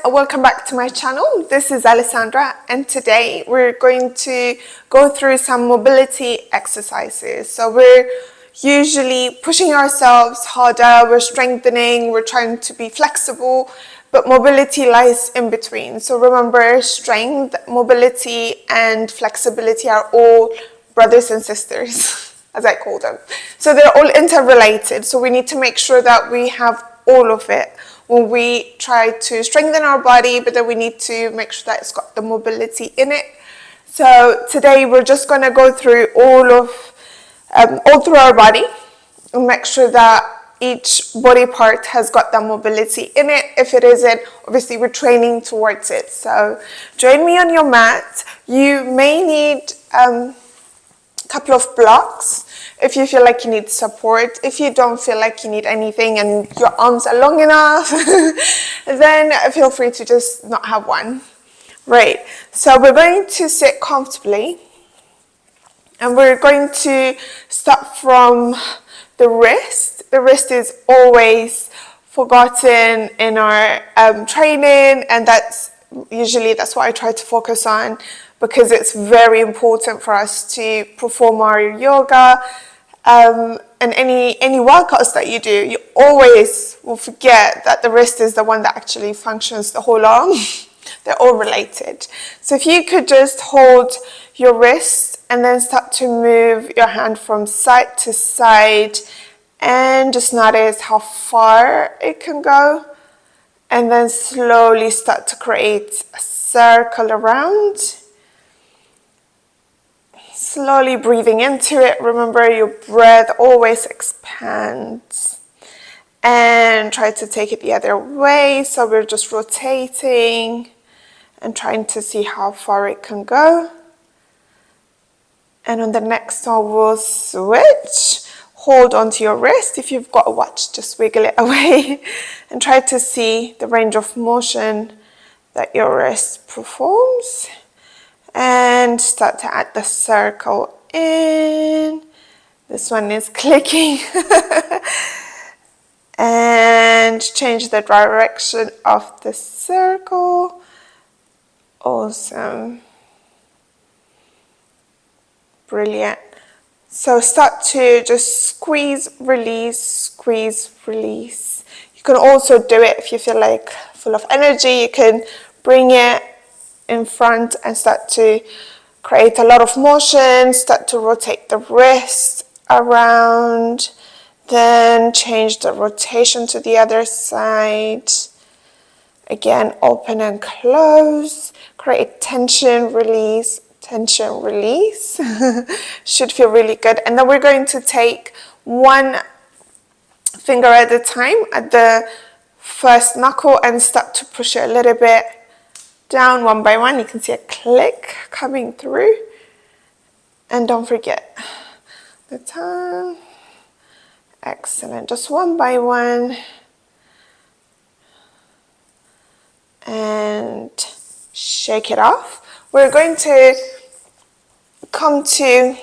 welcome back to my channel. This is Alessandra, and today we're going to go through some mobility exercises. So we're usually pushing ourselves harder, we're strengthening, we're trying to be flexible, but mobility lies in between. So remember, strength, mobility and flexibility are all brothers and sisters, as I call them. So they're all interrelated, so we need to make sure that we have all of it when we try to strengthen our body, but then we need to make sure that it's got the mobility in it. So today we're just going to go through all through our body and make sure that each body part has got that mobility in it. If it isn't, obviously we're training towards it. So join me on your mat. You may need a couple of blocks if you feel like you need support. If you don't feel like you need anything and your arms are long enough, then feel free to just not have one. Right, so we're going to sit comfortably and we're going to start from the wrist. The wrist is always forgotten in our training, and that's what I try to focus on, because it's very important for us to perform our yoga and any workouts that you do. You always will forget that the wrist is the one that actually functions the whole arm. They're all related. So if you could just hold your wrist and then start to move your hand from side to side and just notice how far it can go, and then slowly start to create a circle around. Slowly breathing into it. Remember, your breath always expands. And try to take it the other way. So we're just rotating and trying to see how far it can go. And on the next one, we'll switch. Hold onto your wrist. If you've got a watch, just wiggle it away. And try to see the range of motion that your wrist performs. And start to add the circle in. This one is clicking. And change the direction of the circle. Awesome. Brilliant. So start to just squeeze, release. You can also do it if you feel like full of energy. You can bring it in front and start to create a lot of motion. Start to rotate the wrist around. Then change the rotation to the other side. Again, open and close. Create tension, release. Tension, release. Should feel really good. And then we're going to take one finger at a time at the first knuckle and start to push it a little bit down one by one. You can see a click coming through. And don't forget the tongue. Excellent. Just one by one. And shake it off. We're going to come to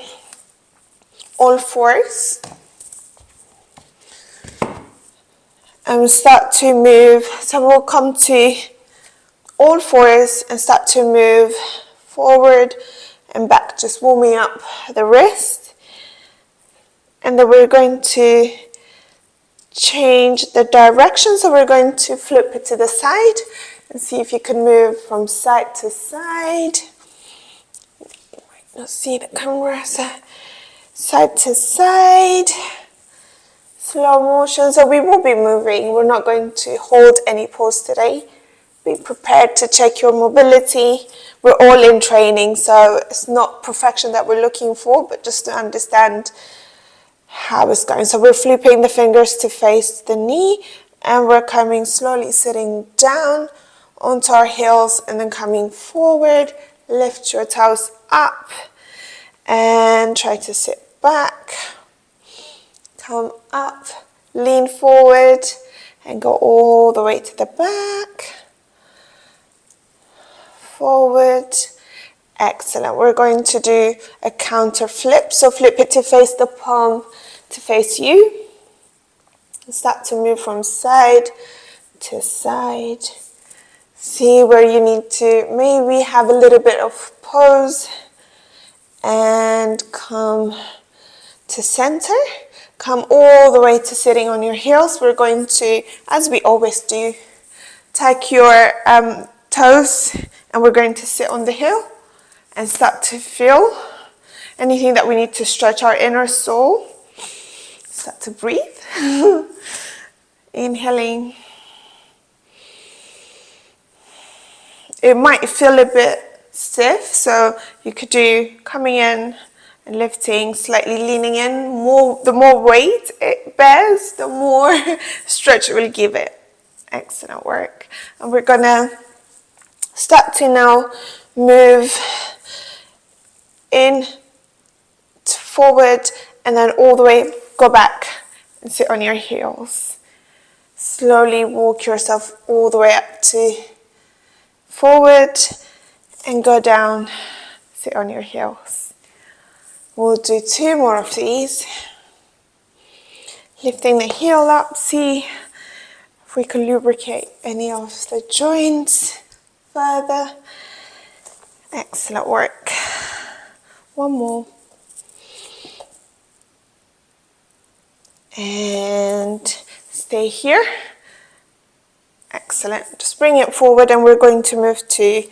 all fours. And we'll start to move. So we'll come to all fours and start to move forward and back, just warming up the wrist. And then we're going to change the direction. So we're going to flip it to the side and see if you can move from side to side. You might not see the camera. So side to side. Slow motion. So we will be moving. We're not going to hold any pose today. Be prepared to check your mobility. We're all in training, so it's not perfection that we're looking for, but just to understand how it's going. So we're flipping the fingers to face the knee, and we're coming slowly, sitting down onto our heels, and then coming forward. Lift your toes up, and try to sit back. Come up, lean forward, and go all the way to the back. Forward. Excellent. We're going to do a counter flip. So flip it to face the palm to face you. Start to move from side to side. See where you need to maybe have a little bit of pause and come to center. Come all the way to sitting on your heels. We're going to, as we always do, tuck your toes and we're going to sit on the heel and start to feel anything that we need to stretch our inner soul. Start to breathe. Inhaling. It might feel a bit stiff, so you could do coming in and lifting, slightly leaning in. The more weight it bears, the more stretch it will give it. Excellent work. And we're gonna start to now move in to forward and then all the way go back and sit on your heels. Slowly walk yourself all the way up to forward and go down, sit on your heels. We'll do 2 more of these. Lifting the heel up, see if we can lubricate any of the joints further. Excellent work. 1 more. And stay here. Excellent. Just bring it forward and we're going to move to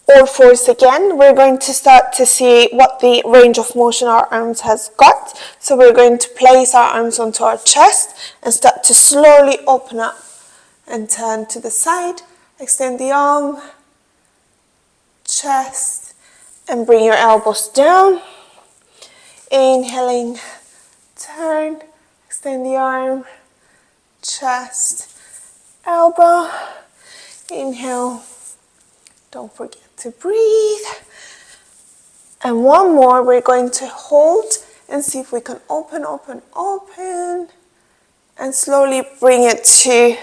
all fours again. We're going to start to see what the range of motion our arms has got. So we're going to place our arms onto our chest and start to slowly open up and turn to the side. Extend the arm, chest, and bring your elbows down. Inhaling, turn, extend the arm, chest, elbow. Inhale, don't forget to breathe. And 1 more, we're going to hold and see if we can open, and slowly bring it to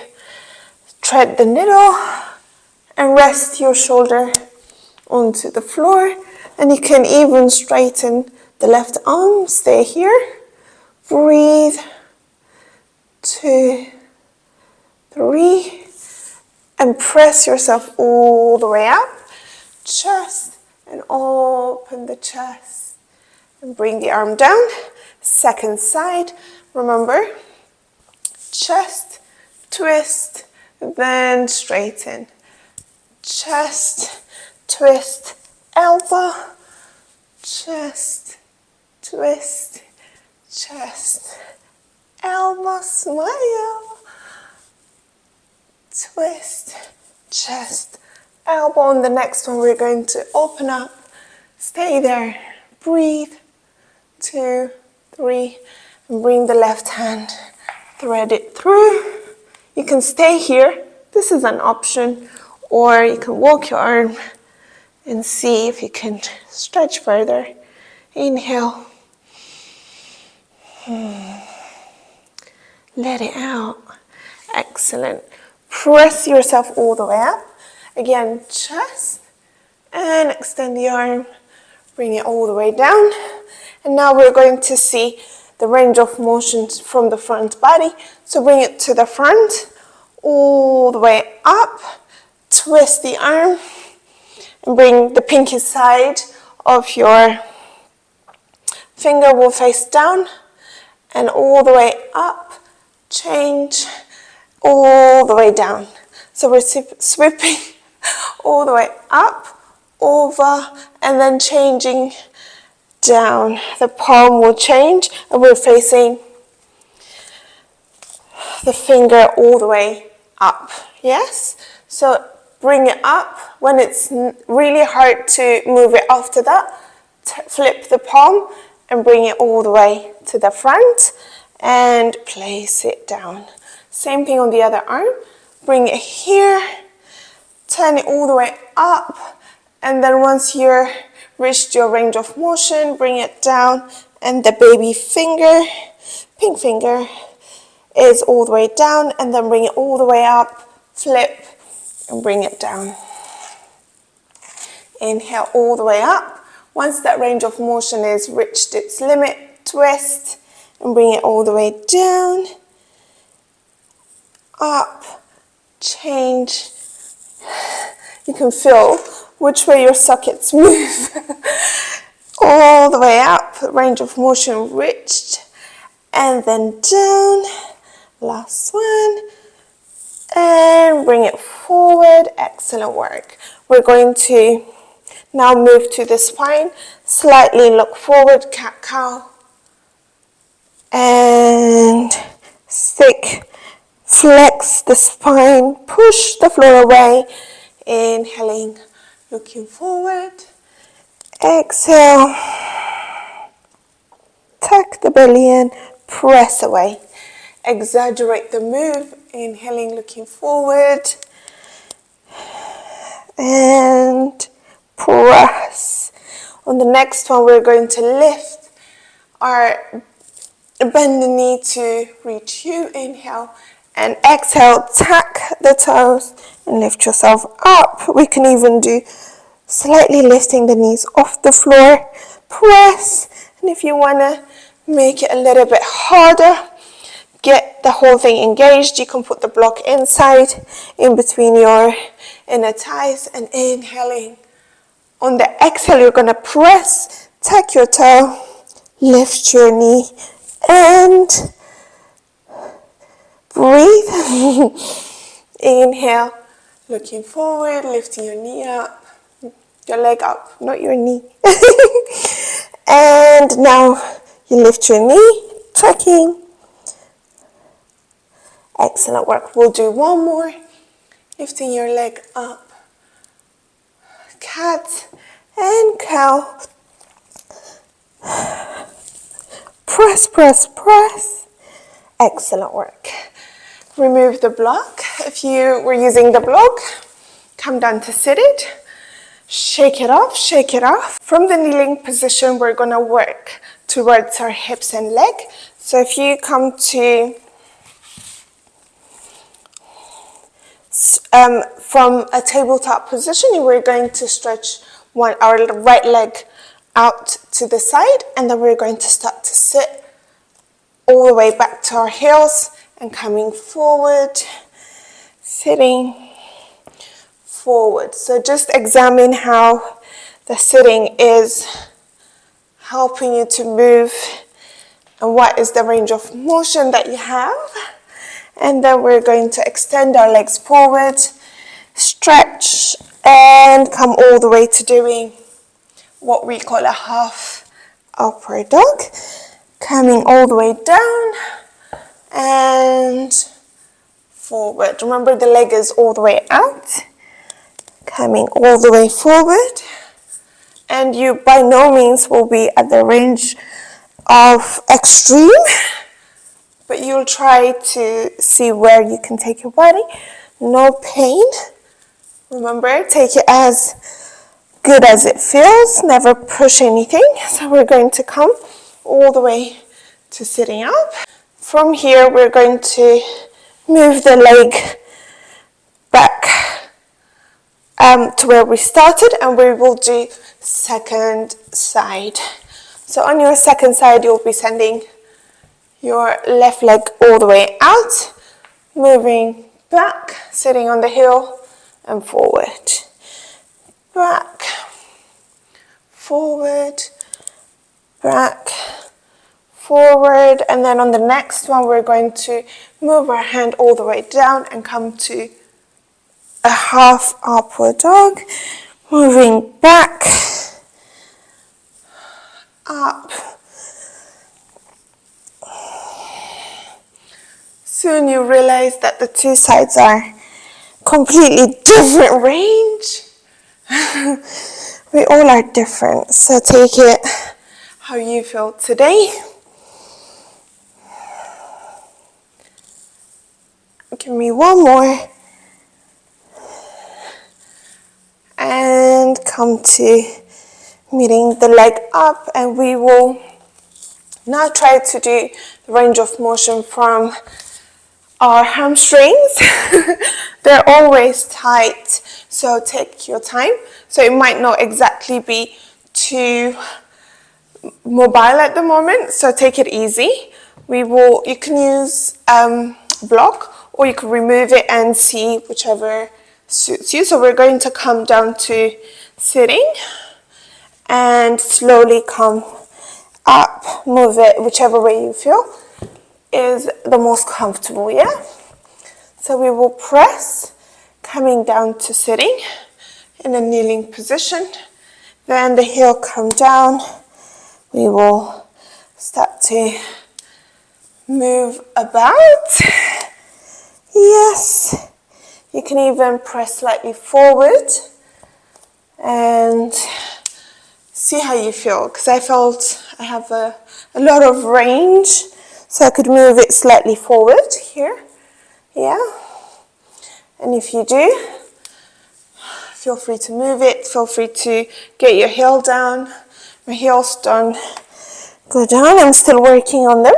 thread the needle and rest your shoulder onto the floor. And you can even straighten the left arm, stay here, breathe, 2, 3, and press yourself all the way up, chest, and open the chest, and bring the arm down, second side, remember, chest, twist, then straighten, chest, twist, elbow, chest, twist, chest, elbow, smile, twist, chest, elbow. On the next one, we're going to open up, stay there, breathe, 2, 3, and bring the left hand, thread it through. You can stay here, this is an option, or you can walk your arm and see if you can stretch further. Inhale. Let it out. Excellent. Press yourself all the way up. Again, chest, and extend the arm. Bring it all the way down. And now we're going to see the range of motion from the front body. So bring it to the front, all the way up. Twist the arm. And bring the pinky side of your finger will face down. And all the way up. Change. All the way down. So we're sweeping all the way up, over, and then changing down. The palm will change and we're facing the finger all the way up. Yes? So bring it up. When it's really hard to move it after that, flip the palm and bring it all the way to the front and place it down. Same thing on the other arm. Bring it here, turn it all the way up, and then once you're reached your range of motion, bring it down, and the baby finger, pink finger, is all the way down, and then bring it all the way up, flip, and bring it down. Inhale all the way up. Once that range of motion is reached its limit, twist, and bring it all the way down, up, change, You can feel which way your sockets move. All the way up, range of motion reached, and then down. Last one, and bring it forward. Excellent work. We're going to now move to the spine, slightly look forward, cat-cow, and stick, flex the spine, push the floor away, inhaling, looking forward, exhale, tuck the belly in, press away, exaggerate the move, inhaling, looking forward, and press. On the next one, we're going to lift our bend the knee to reach you, inhale, and exhale, tuck the toes and lift yourself up. We can even do slightly lifting the knees off the floor, press, and if you want to make it a little bit harder, get the whole thing engaged, you can put the block inside, in between your inner thighs, and inhaling. On the exhale, you're going to press, tuck your toe, lift your knee, and breathe. Inhale, looking forward, lifting your knee up, your leg up, not your knee. And now you lift your knee, tucking. Excellent work. We'll do one more, lifting your leg up. Cat and cow. Press, press, press. Excellent work. Remove the block. If you were using the block, come down to seated. Shake it off, shake it off. From the kneeling position, we're going to work towards our hips and leg. So if you come to from a tabletop position, we're going to stretch our right leg out to the side, and then we're going to start to sit all the way back to our heels and coming forward, sitting forward. So just examine how the sitting is helping you to move and what is the range of motion that you have. And then we're going to extend our legs forward, stretch, and come all the way to doing what we call a half upward dog. Coming all the way down and forward. Remember, the leg is all the way out. Coming all the way forward. And you by no means will be at the range of extreme, but you'll try to see where you can take your body. No pain. Remember, take it as good as it feels. Never push anything. So we're going to come all the way to sitting up. From here, we're going to move the leg back to where we started, and we will do second side. So on your second side, you'll be sending your left leg all the way out, moving back, sitting on the heel, and forward. Back, forward, back, forward. And then on the next one, we're going to move our hand all the way down and come to a half upward dog, moving back, up. Soon you realize that the two sides are completely different range. We all are different, so take it how you feel today. Give me one more. And come to meeting the leg up, and we will now try to do the range of motion from our hamstrings. They're always tight, so take your time. So it might not exactly be too mobile at the moment, so take it easy. You can use block, or you can remove it and see whichever suits you. So we're going to come down to sitting and slowly come up, move it whichever way you feel is the most comfortable, yeah? So we will press, coming down to sitting in a kneeling position. Then the heel come down. We will start to move about. Yes. You can even press slightly forward and see how you feel, because I felt I have a lot of range, so I could move it slightly forward here. Yeah. And if you do, feel free to move it, feel free to get your heel down. My heels don't go down, I'm still working on them.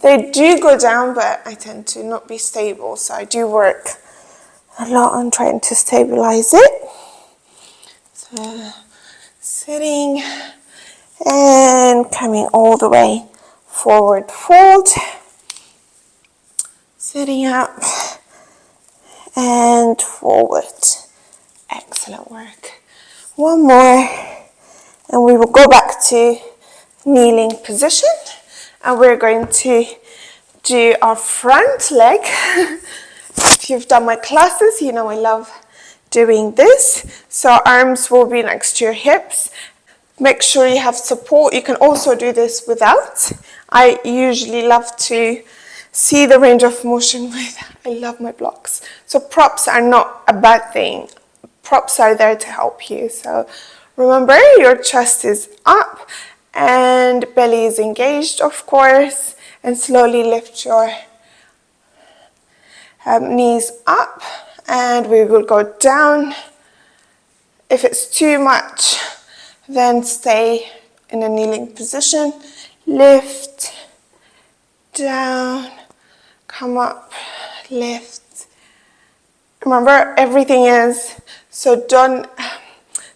They do go down, but I tend to not be stable, so I do work a lot on trying to stabilize it. So, sitting and coming all the way forward fold. Sitting up and forward. Excellent work. One more, and we will go back to kneeling position. And we're going to do our front leg. If you've done my classes, you know I love doing this. So arms will be next to your hips. Make sure you have support. You can also do this without. I usually love to see the range of motion with. I love my blocks. So props are not a bad thing. Props are there to help you. So remember, your chest is up and belly is engaged, of course, and slowly lift your knees up, and we will go down. If it's too much, then stay in a kneeling position. Lift, down, come up, lift. Remember, everything is, so don't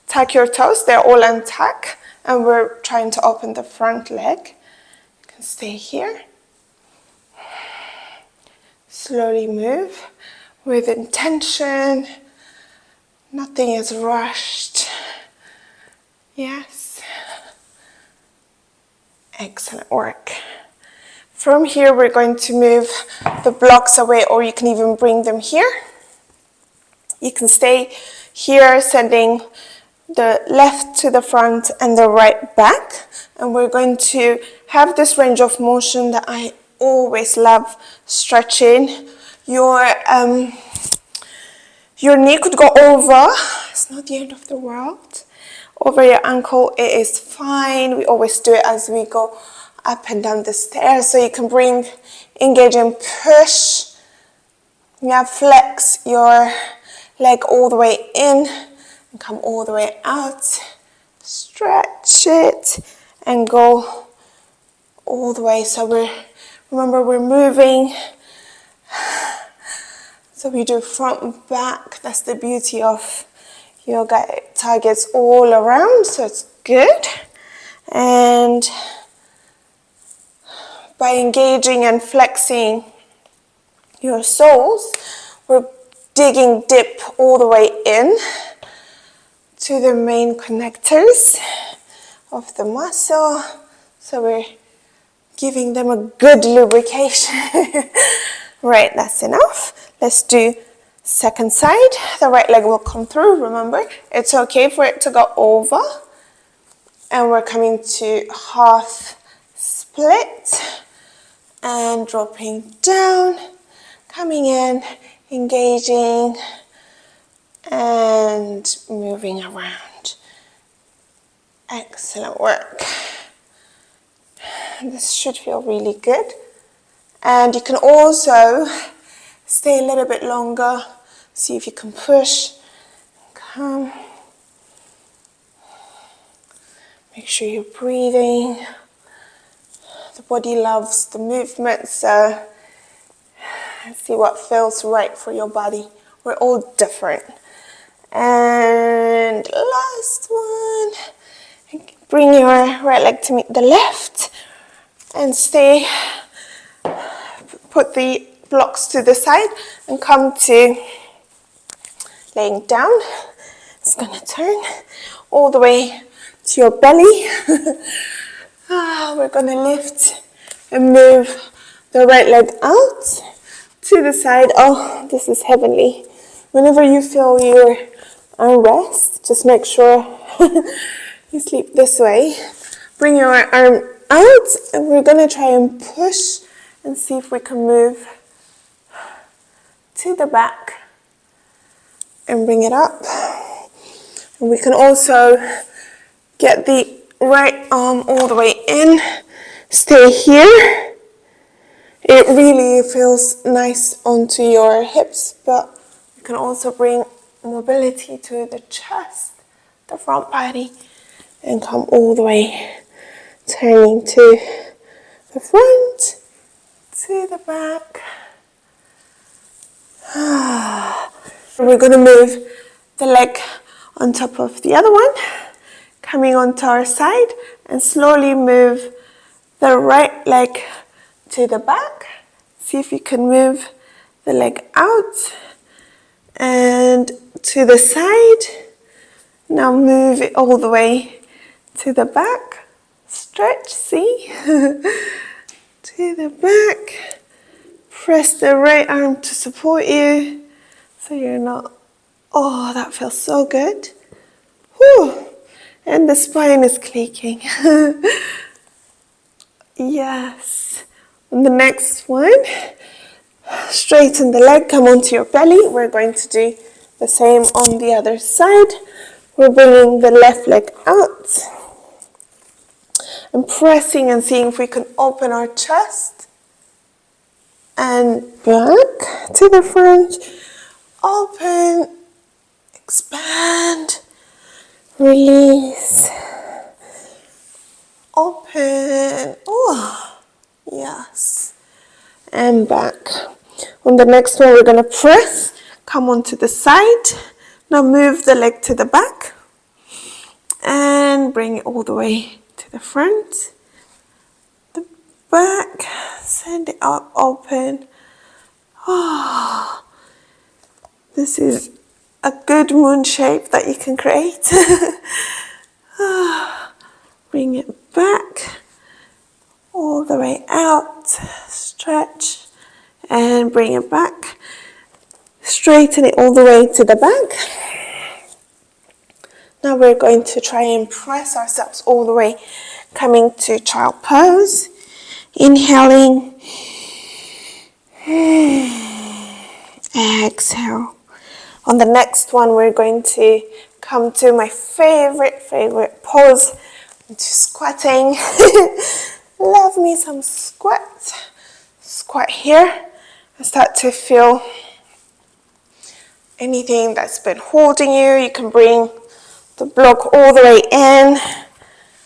tuck your toes, they're all untucked. And we're trying to open the front leg. You can stay here. Slowly move with intention. Nothing is rushed. Yes. Excellent work. From here, we're going to move the blocks away, or you can even bring them here. You can stay here, sending the left to the front and the right back, and we're going to have this range of motion that I always love stretching. Your knee could go over, it's not the end of the world, over your ankle, it is fine. We always do it as we go up and down the stairs, so you can engage and push. Yeah, flex your leg all the way in and come all the way out, stretch it and go all the way. So remember we're moving, so we do front and back. That's the beauty of yoga, it targets all around, so it's good. And by engaging and flexing your soles, we're digging deep all the way in to the main connectors of the muscle. So we're giving them a good lubrication. Right, that's enough. Let's do second side. The right leg will come through. Remember, it's okay for it to go over. And we're coming to half split and dropping down, coming in, engaging and moving around. Excellent work. This should feel really good. And you can also stay a little bit longer. See if you can push. Come. Make sure you're breathing. The body loves the movement, so see what feels right for your body. We're all different. And last one. Bring your right leg to meet the left and stay. Put the blocks to the side and come to laying down. It's gonna turn all the way to your belly. We're gonna lift and move the right leg out to the side. Oh, this is heavenly. Whenever you feel your arm rest, just make sure you sleep this way. Bring your arm out, and we're gonna try and push and see if we can move to the back and bring it up. And we can also get the right arm all the way in. Stay here. It really feels nice onto your hips, but you can also bring mobility to the chest, the front body, and come all the way, turning to the front, to the back. We're going to move the leg on top of the other one, coming onto our side, and slowly move the right leg to the back. See if you can move the leg out and to the side. Now move it all the way to the back. Stretch, see? To the back. Press the right arm to support you so you're not, oh, that feels so good. Whew. And the spine is creaking. Yes. And the next one, straighten the leg, come onto your belly. We're going to do the same on the other side. We're bringing the left leg out and pressing and seeing if we can open our chest and back to the front. Open, expand, release, open, oh, yes, and back. On the next one, we're going to press, come onto the side. Now move the leg to the back and bring it all the way to the front, the back, send it up, open. Oh, this is a good moon shape that you can create. Bring it back, all the way out, stretch, and bring it back. Straighten it all the way to the back. Now we're going to try and press ourselves all the way, coming to child pose. Inhaling. Exhale. On the next one, we're going to come to my favorite pose, which is squatting. Love me some squat. Squat here. And start to feel anything that's been holding you. You can bring the block all the way in.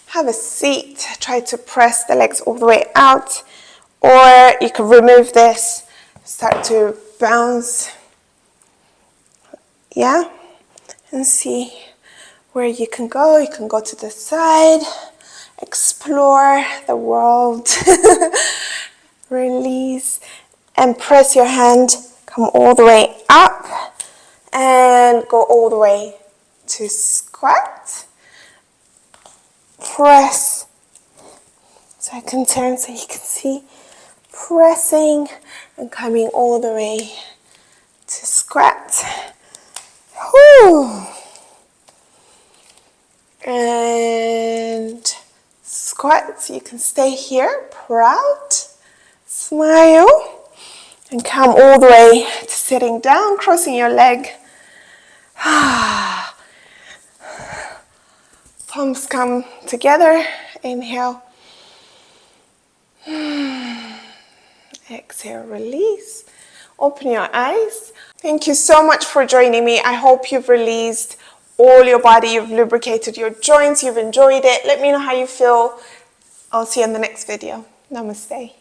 Have a seat. Try to press the legs all the way out. Or you can remove this. Start to bounce. Yeah? And see where you can go. You can go to the side. Explore the world. Release. And press your hand. Come all the way up. And go all the way to squat. Press. So I can turn so you can see. Pressing and coming all the way to squat. Whew. And squat. So you can stay here. Proud. Smile. And come all the way to sitting down, crossing your leg. Palms come together. Inhale. Exhale, release. Open your eyes. Thank you so much for joining me. I hope you've released all your body. You've lubricated your joints. You've enjoyed it. Let me know how you feel. I'll see you in the next video. Namaste.